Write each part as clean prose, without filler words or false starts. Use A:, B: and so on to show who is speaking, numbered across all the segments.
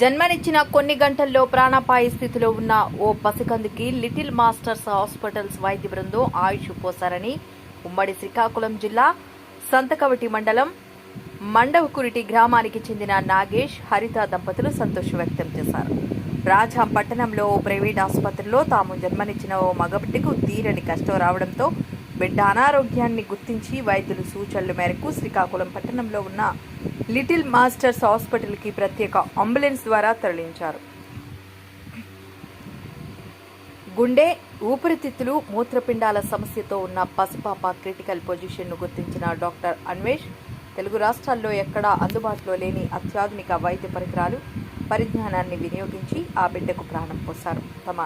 A: జన్మనిచ్చిన కొన్ని గంటల్లో ప్రాణాపాయ స్థితిలో ఉన్న ఓ పసికందుకి లిటిల్ మాస్టర్స్ హాస్పిటల్స్ వైద్య బృందం ఆయుష్ పోశారని ఉమ్మడి శ్రీకాకుళం జిల్లా సంతకవటి మండలం మండవకురిటి గ్రామానికి చెందిన నాగేష్, హరిత దంపతులు సంతోషం వ్యక్తం చేశారు. రాజాం పట్టణంలో ఓ ప్రైవేట్ ఆసుపత్రిలో తాము జన్మనిచ్చిన ఓ మగబిడ్డకు తీరని కష్టం రావడంతో బిడ్డ అనారోగ్యాన్ని గుర్తించి వైద్యుల సూచనల మేరకు శ్రీకాకుళం పట్టణంలో ఉన్న లిటిల్ మాస్టర్స్ హాస్పిటల్కి ప్రత్యేక అంబులెన్స్ ద్వారా తరలించారు. గుండె, ఊపిరితిత్తులు, మూత్రపిండాల సమస్యతో ఉన్న పసిపాప క్రిటికల్ పొజిషన్ను గుర్తించిన డాక్టర్ అన్వేష్ తెలుగు రాష్ట్రాల్లో ఎక్కడా అందుబాటులో లేని అత్యాధునిక వైద్య పరిజ్ఞానాన్ని వినియోగించి ఆ బిడ్డకు ప్రాణం పోశారు. తమ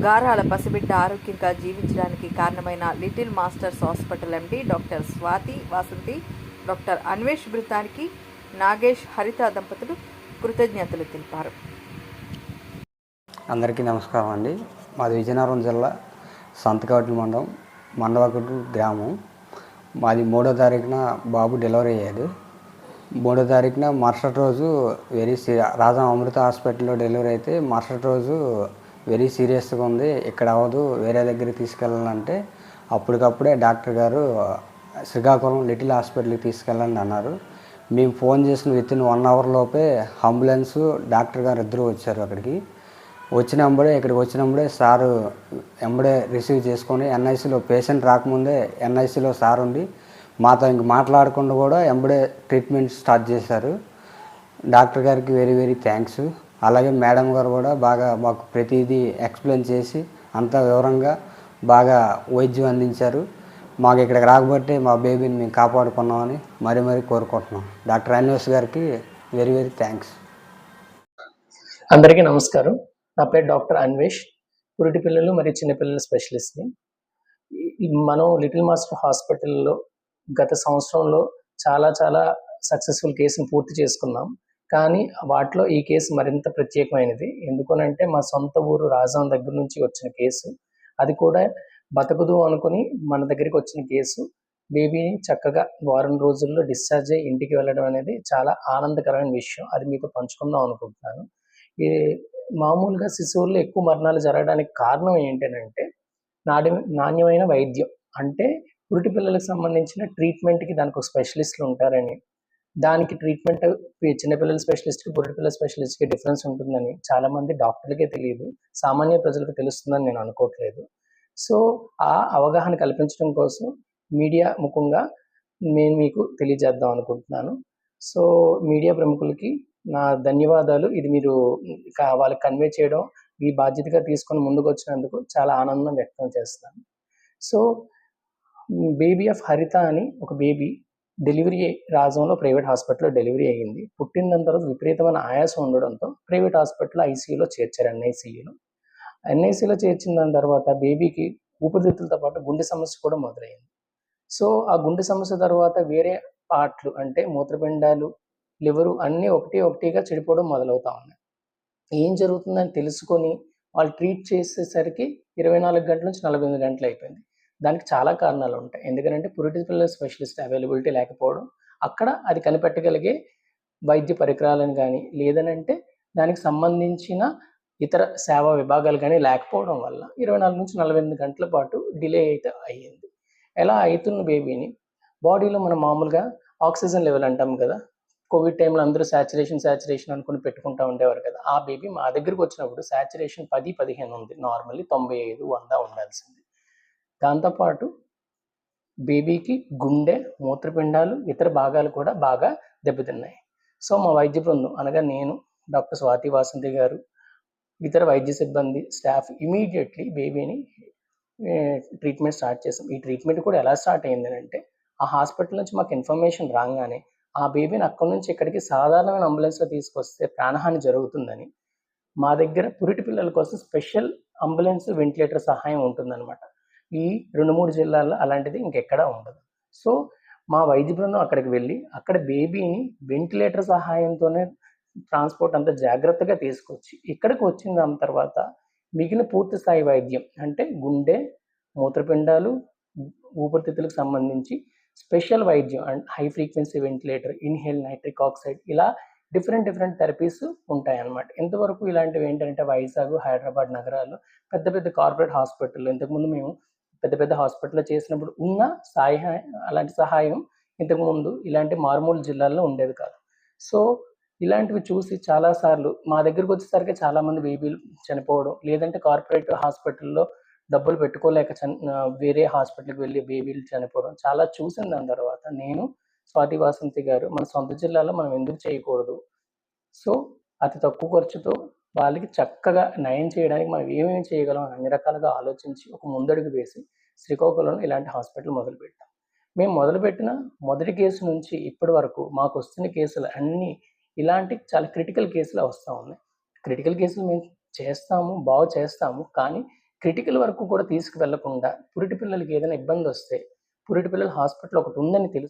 A: గారాల పసిబిడ్డ ఆరోగ్యంగా జీవించడానికి కారణమైన little masters hospital MD doctor Swathi Vasanthi, doctor Anvesh బృందానికి నాగేష్, హరిత దంపతులు కృతజ్ఞతలు తెలిపారు.
B: అందరికీ నమస్కారం అండి. మాది విజయనగరం జిల్లా సంతకవటి మండలం మండవకుడు గ్రామం. మాది 3వ తారీఖున బాబు డెలివరీ అయ్యాడు. 3వ తారీఖున మరుసటి రోజు రాజా అమృత హాస్పిటల్లో డెలివరీ అయితే మరుసటి రోజు వెరీ సీరియస్గా ఉంది, ఇక్కడ అవ్వదు, వేరే దగ్గరికి తీసుకెళ్ళాలంటే అప్పటికప్పుడే డాక్టర్ గారు శ్రీకాకుళం లిటిల్ హాస్పిటల్కి తీసుకెళ్ళండి అన్నారు. మేము ఫోన్ చేసిన వితిన్ 1 అవర్ లోపే అంబులెన్సు, డాక్టర్ గారు ఇద్దరు వచ్చారు. ఇక్కడికి వచ్చినప్పుడే సారు ఎంబడే రిసీవ్ చేసుకొని ఎన్ఐసిలో పేషెంట్ రాకముందే ఎన్ఐసిలో సార్ ఉండి మాతో ఇంక మాట్లాడకుండా కూడా ఎంబడే ట్రీట్మెంట్ స్టార్ట్ చేశారు. డాక్టర్ గారికి వెరీ వెరీ థ్యాంక్స్. అలాగే మేడం గారు కూడా బాగా మాకు ప్రతిదీ ఎక్స్ప్లెయిన్ చేసి అంతా వివరంగా బాగా వైద్యం అందించారు. మాకు ఇక్కడికి రాకపోతే మా బేబీని మేము కాపాడుకున్నామని మరీ కోరుకుంటున్నాం. డాక్టర్ అన్వేష్ గారికి వెరీ వెరీ థ్యాంక్స్.
C: అందరికీ నమస్కారం. నా పేరు డాక్టర్ అన్వేష్, పురిటి పిల్లలు మరియు చిన్నపిల్లల స్పెషలిస్ట్ని. మనం లిటిల్ మాస్టర్ హాస్పిటల్లో గత సంవత్సరంలో చాలా సక్సెస్ఫుల్ కేసును పూర్తి చేసుకున్నాం. కానీ వాటిలో ఈ కేసు మరింత ప్రత్యేకమైనది. ఎందుకనంటే మా సొంత ఊరు రాజాం దగ్గర నుంచి వచ్చిన కేసు, అది కూడా బతకదు అనుకుని మన దగ్గరికి వచ్చిన కేసు. బేబీని చక్కగా వారం రోజుల్లో డిశ్చార్జ్ అయ్యి ఇంటికి వెళ్ళడం అనేది చాలా ఆనందకరమైన విషయం. అది మీతో పంచుకుందాం అనుకుంటున్నాను. ఈ మామూలుగా శిశువుల్లో ఎక్కువ మరణాలు జరగడానికి కారణం ఏంటంటే నాణ్యమైన వైద్యం. అంటే పురిటి పిల్లలకు సంబంధించిన ట్రీట్మెంట్కి దానికి ఒక స్పెషలిస్టులు ఉంటారని, దానికి ట్రీట్మెంట్ చిన్నపిల్లల స్పెషలిస్ట్కి పురిటి పిల్లల స్పెషలిస్ట్కి డిఫరెన్స్ ఉంటుందని చాలామంది డాక్టర్లకే తెలియదు, సామాన్య ప్రజలకు తెలుస్తుందని నేను అనుకోవట్లేదు. సో ఆ అవగాహన కల్పించడం కోసం మీడియా ముఖంగా నేను మీకు తెలియజేద్దాం అనుకుంటున్నాను. సో మీడియా ప్రముఖులకి నా ధన్యవాదాలు. ఇది మీరు వాళ్ళకి కన్వే చేయడం, ఈ బాధ్యతగా తీసుకొని ముందుకు వచ్చినందుకు చాలా ఆనందం వ్యక్తం చేస్తున్నాను. సో బేబీ ఆఫ్ హరిత అని ఒక బేబీ డెలివరీ రాజంలో ప్రైవేట్ హాస్పిటల్లో డెలివరీ అయ్యింది. పుట్టిన తర్వాత విపరీతమైన ఆయాసం ఉండడంతో ప్రైవేట్ హాస్పిటల్లో ఐసీయూలో చేర్చారు. ఎన్ఐసీలో చేర్చిన దాని తర్వాత బేబీకి ఊపిరితిత్తులతో పాటు గుండె సమస్య కూడా మొదలైంది. సో ఆ గుండె సమస్య తర్వాత వేరే పార్ట్లు అంటే మూత్రపిండాలు, లివరు అన్నీ ఒకటిగా చెడిపోవడం మొదలవుతా ఉన్నాయి. ఏం జరుగుతుందని తెలుసుకొని వాళ్ళు ట్రీట్ చేసేసరికి 24 గంటల నుంచి 48 గంటలు అయిపోయింది. దానికి చాలా కారణాలు ఉంటాయి. ఎందుకంటే పురిటి పిల్లల స్పెషలిస్ట్ అవైలబిలిటీ లేకపోవడం, అక్కడ అది కనిపెట్టగలిగే వైద్య పరికరాలను కానీ లేదనంటే దానికి సంబంధించిన ఇతర సేవా విభాగాలు కానీ లేకపోవడం వల్ల 24 నుంచి 48 గంటల పాటు డిలే అయితే అయ్యింది. ఎలా అవుతున్న బేబీని బాడీలో మనం మామూలుగా ఆక్సిజన్ లెవెల్ అంటాం కదా, కోవిడ్ టైంలో అందరూ శాచురేషన్ అనుకుని పెట్టుకుంటూ ఉండేవారు కదా. ఆ బేబీ మా దగ్గరికి వచ్చినప్పుడు శాచురేషన్ 10-15 ఉంది. నార్మల్లీ 95-100 ఉండాల్సింది. దాంతోపాటు బేబీకి గుండె, మూత్రపిండాలు, ఇతర భాగాలు కూడా బాగా దెబ్బతిన్నాయి. సో మా వైద్య బృందం అనగా నేను, డాక్టర్ స్వాతి వాసంతి గారు, ఇతర వైద్య సిబ్బంది, స్టాఫ్ ఇమీడియట్లీ బేబీని ట్రీట్మెంట్ స్టార్ట్ చేసాం. ఈ ట్రీట్మెంట్ కూడా ఎలా స్టార్ట్ అయింది ఆ హాస్పిటల్ నుంచి మాకు ఇన్ఫర్మేషన్ రాగానే ఆ బేబీని అక్కడి నుంచి ఇక్కడికి సాధారణమైన అంబులెన్స్లో తీసుకొస్తే ప్రాణహాని జరుగుతుందని మా దగ్గర పురిటి పిల్లల కోసం స్పెషల్ అంబులెన్స్, వెంటిలేటర్ సహాయం ఉంటుందన్నమాట. ఈ 2-3 జిల్లాల్లో అలాంటిది ఇంకెక్కడా ఉండదు. సో మా వైద్య బృందం అక్కడికి వెళ్ళి అక్కడ బేబీని వెంటిలేటర్ సహాయంతోనే ట్రాన్స్పోర్ట్ అంతా జాగ్రత్తగా తీసుకొచ్చి ఇక్కడికి వచ్చిన దాని తర్వాత మిగిలిన పూర్తి స్థాయి వైద్యం అంటే గుండె, మూత్రపిండాలు, ఊపిరితిత్తులకు సంబంధించి స్పెషల్ వైద్యం and high frequency ventilator, inhale nitric oxide, ఇలా డిఫరెంట్ థెరపీస్ ఉంటాయన్నమాట. ఇంతవరకు ఇలాంటివి ఏంటంటే వైజాగ్, హైదరాబాద్ నగరాల్లో పెద్ద పెద్ద కార్పొరేట్ హాస్పిటల్‌లో ఇంతకుముందు మేము పెద్ద హాస్పిటల్‌లో చేసినప్పుడు ఉన్న అలాంటి సహాయం ఇంతకుముందు ఇలాంటి మారుమూల జిల్లాల్లో ఉండేది కాదు. సో, ఇలాంటివి చూసి చాలా సార్లు మా దగ్గరకొచ్చేసరికి చాలామంది బేబీలు చనిపోవడం, లేదంటే కార్పొరేట్ హాస్పిటల్‌లో డబ్బులు పెట్టుకోలేక వేరే హాస్పిటల్‌కి వెళ్ళి బేబీలు చనిపోవడం చాలా చూసిన దాని తర్వాత నేను, స్వాతి వాసంతి గారు మన సొంత జిల్లాలో మనం ఎందుకు చేయకూడదు? సో, అతి తక్కువ ఖర్చుతో వాళ్ళకి చక్కగా నయం చేయడానికి మనం ఏమేమి చేయగలం అని అన్ని రకాలుగా ఆలోచించి ఒక ముందడుగు వేసి శ్రీకాకుళంలో ఇలాంటి హాస్పిటల్ మొదలుపెట్టాం. మేము మొదలుపెట్టిన మొదటి కేసు నుంచి ఇప్పటి వరకు మాకొస్తున్న కేసులు అన్నీ ఇలాంటి చాలా క్రిటికల్ కేసులే వస్తా ఉన్నాయి. క్రిటికల్ కేసులు మేము చేస్తాము, బాగు చేస్తాము. కానీ క్రిటికల్ వరకు కూడా తీసుకువెళ్ళకుండా పురిటి పిల్లలకి ఏదైనా ఇబ్బందొస్తే పురిటి పిల్లల హాస్పిటల్ ఒకటుందని తెలుసు